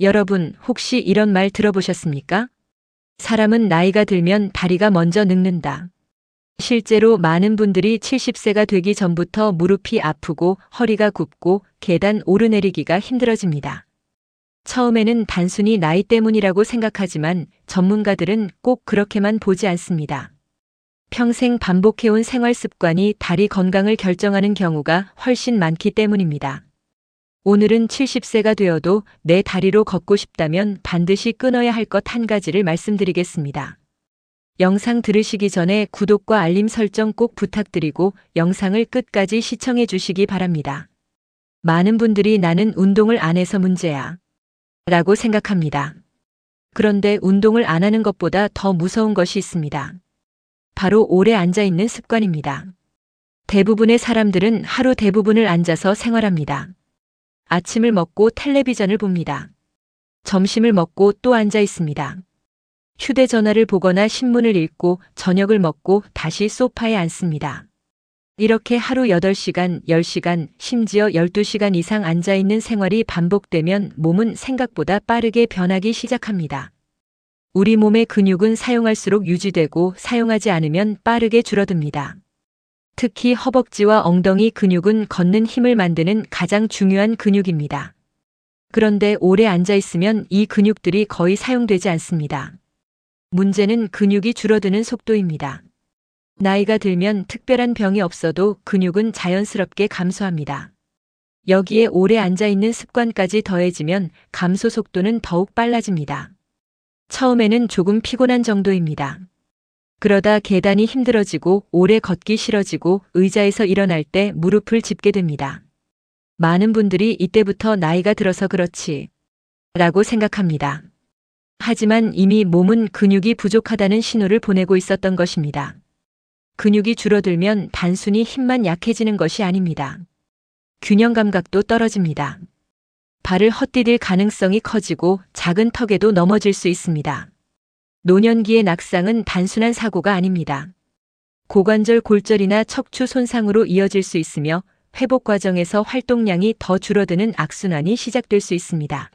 여러분, 혹시 이런 말 들어보셨습니까? 사람은 나이가 들면 다리가 먼저 늙는다. 실제로 많은 분들이 70세가 되기 전부터 무릎이 아프고 허리가 굽고 계단 오르내리기가 힘들어집니다. 처음에는 단순히 나이 때문이라고 생각하지만 전문가들은 꼭 그렇게만 보지 않습니다. 평생 반복해온 생활 습관이 다리 건강을 결정하는 경우가 훨씬 많기 때문입니다. 오늘은 70세가 되어도 내 다리로 걷고 싶다면 반드시 끊어야 할 것 한 가지를 말씀드리겠습니다. 영상 들으시기 전에 구독과 알림 설정 꼭 부탁드리고 영상을 끝까지 시청해 주시기 바랍니다. 많은 분들이 나는 운동을 안 해서 문제야 라고 생각합니다. 그런데 운동을 안 하는 것보다 더 무서운 것이 있습니다. 바로 오래 앉아 있는 습관입니다. 대부분의 사람들은 하루 대부분을 앉아서 생활합니다. 아침을 먹고 텔레비전을 봅니다. 점심을 먹고 또 앉아 있습니다. 휴대전화를 보거나 신문을 읽고 저녁을 먹고 다시 소파에 앉습니다. 이렇게 하루 8시간, 10시간, 심지어 12시간 이상 앉아 있는 생활이 반복되면 몸은 생각보다 빠르게 변하기 시작합니다. 우리 몸의 근육은 사용할수록 유지되고 사용하지 않으면 빠르게 줄어듭니다. 특히 허벅지와 엉덩이 근육은 걷는 힘을 만드는 가장 중요한 근육입니다. 그런데 오래 앉아 있으면 이 근육들이 거의 사용되지 않습니다. 문제는 근육이 줄어드는 속도입니다. 나이가 들면 특별한 병이 없어도 근육은 자연스럽게 감소합니다. 여기에 오래 앉아 있는 습관까지 더해지면 감소 속도는 더욱 빨라집니다. 처음에는 조금 피곤한 정도입니다. 그러다 계단이 힘들어지고 오래 걷기 싫어지고 의자에서 일어날 때 무릎을 짚게 됩니다. 많은 분들이 이때부터 나이가 들어서 그렇지 라고 생각합니다. 하지만 이미 몸은 근육이 부족하다는 신호를 보내고 있었던 것입니다. 근육이 줄어들면 단순히 힘만 약해지는 것이 아닙니다. 균형 감각도 떨어집니다. 발을 헛디딜 가능성이 커지고 작은 턱에도 넘어질 수 있습니다. 노년기의 낙상은 단순한 사고가 아닙니다. 고관절 골절이나 척추 손상으로 이어질 수 있으며 회복 과정에서 활동량이 더 줄어드는 악순환이 시작될 수 있습니다.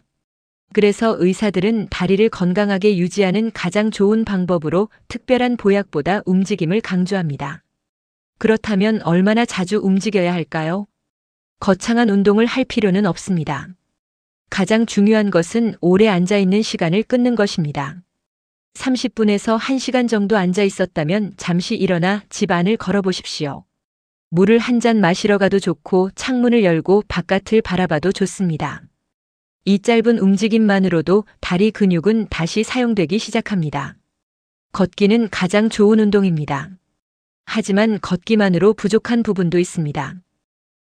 그래서 의사들은 다리를 건강하게 유지하는 가장 좋은 방법으로 특별한 보약보다 움직임을 강조합니다. 그렇다면 얼마나 자주 움직여야 할까요? 거창한 운동을 할 필요는 없습니다. 가장 중요한 것은 오래 앉아 있는 시간을 끊는 것입니다. 30분에서 1시간 정도 앉아 있었다면 잠시 일어나 집 안을 걸어보십시오. 물을 한 잔 마시러 가도 좋고 창문을 열고 바깥을 바라봐도 좋습니다. 이 짧은 움직임만으로도 다리 근육은 다시 사용되기 시작합니다. 걷기는 가장 좋은 운동입니다. 하지만 걷기만으로 부족한 부분도 있습니다.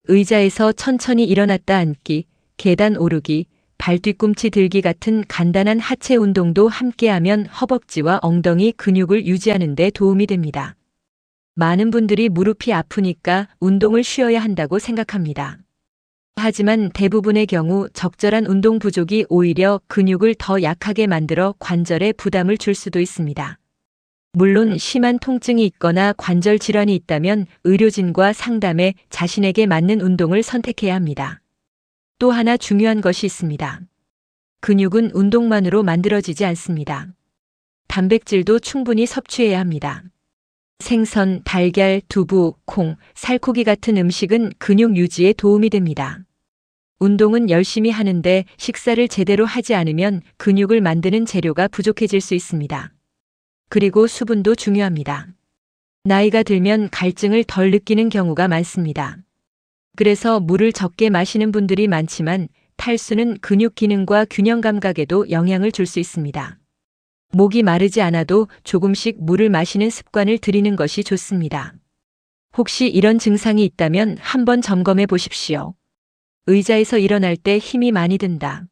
의자에서 천천히 일어났다 앉기, 계단 오르기, 발 뒤꿈치 들기 같은 간단한 하체 운동도 함께하면 허벅지와 엉덩이 근육을 유지하는 데 도움이 됩니다. 많은 분들이 무릎이 아프니까 운동을 쉬어야 한다고 생각합니다. 하지만 대부분의 경우 적절한 운동 부족이 오히려 근육을 더 약하게 만들어 관절에 부담을 줄 수도 있습니다. 물론 심한 통증이 있거나 관절 질환이 있다면 의료진과 상담해 자신에게 맞는 운동을 선택해야 합니다. 또 하나 중요한 것이 있습니다. 근육은 운동만으로 만들어지지 않습니다. 단백질도 충분히 섭취해야 합니다. 생선, 달걀, 두부, 콩, 살코기 같은 음식은 근육 유지에 도움이 됩니다. 운동은 열심히 하는데 식사를 제대로 하지 않으면 근육을 만드는 재료가 부족해질 수 있습니다. 그리고 수분도 중요합니다. 나이가 들면 갈증을 덜 느끼는 경우가 많습니다. 그래서 물을 적게 마시는 분들이 많지만 탈수는 근육 기능과 균형 감각에도 영향을 줄 수 있습니다. 목이 마르지 않아도 조금씩 물을 마시는 습관을 들이는 것이 좋습니다. 혹시 이런 증상이 있다면 한번 점검해 보십시오. 의자에서 일어날 때 힘이 많이 든다.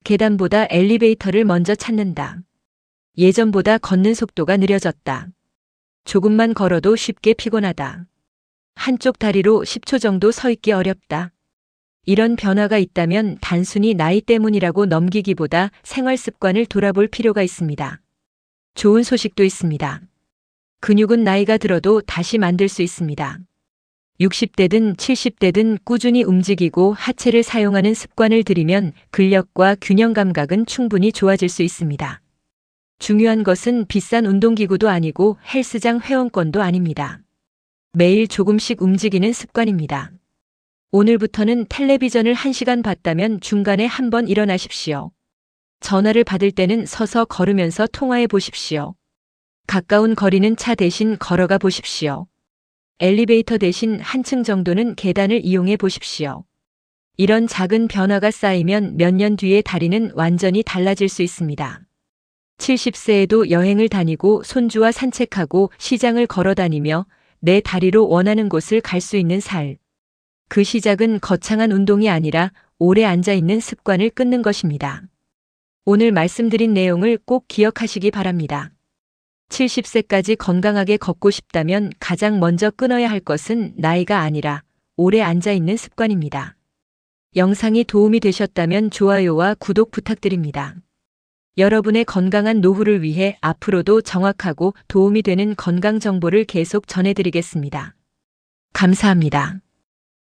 계단보다 엘리베이터를 먼저 찾는다. 예전보다 걷는 속도가 느려졌다. 조금만 걸어도 쉽게 피곤하다. 한쪽 다리로 10초 정도 서 있기 어렵다. 이런 변화가 있다면 단순히 나이 때문이라고 넘기기보다 생활 습관을 돌아볼 필요가 있습니다. 좋은 소식도 있습니다. 근육은 나이가 들어도 다시 만들 수 있습니다. 60대든 70대든 꾸준히 움직이고 하체를 사용하는 습관을 들이면 근력과 균형 감각은 충분히 좋아질 수 있습니다. 중요한 것은 비싼 운동기구도 아니고 헬스장 회원권도 아닙니다. 매일 조금씩 움직이는 습관입니다. 오늘부터는 텔레비전을 1시간 봤다면 중간에 한번 일어나십시오. 전화를 받을 때는 서서 걸으면서 통화해 보십시오. 가까운 거리는 차 대신 걸어가 보십시오. 엘리베이터 대신 한층 정도는 계단을 이용해 보십시오. 이런 작은 변화가 쌓이면 몇 년 뒤에 다리는 완전히 달라질 수 있습니다. 70세에도 여행을 다니고 손주와 산책하고 시장을 걸어 다니며 내 다리로 원하는 곳을 갈 수 있는 살. 그 시작은 거창한 운동이 아니라 오래 앉아 있는 습관을 끊는 것입니다. 오늘 말씀드린 내용을 꼭 기억하시기 바랍니다. 70세까지 건강하게 걷고 싶다면 가장 먼저 끊어야 할 것은 나이가 아니라 오래 앉아 있는 습관입니다. 영상이 도움이 되셨다면 좋아요와 구독 부탁드립니다. 여러분의 건강한 노후를 위해 앞으로도 정확하고 도움이 되는 건강 정보를 계속 전해드리겠습니다. 감사합니다.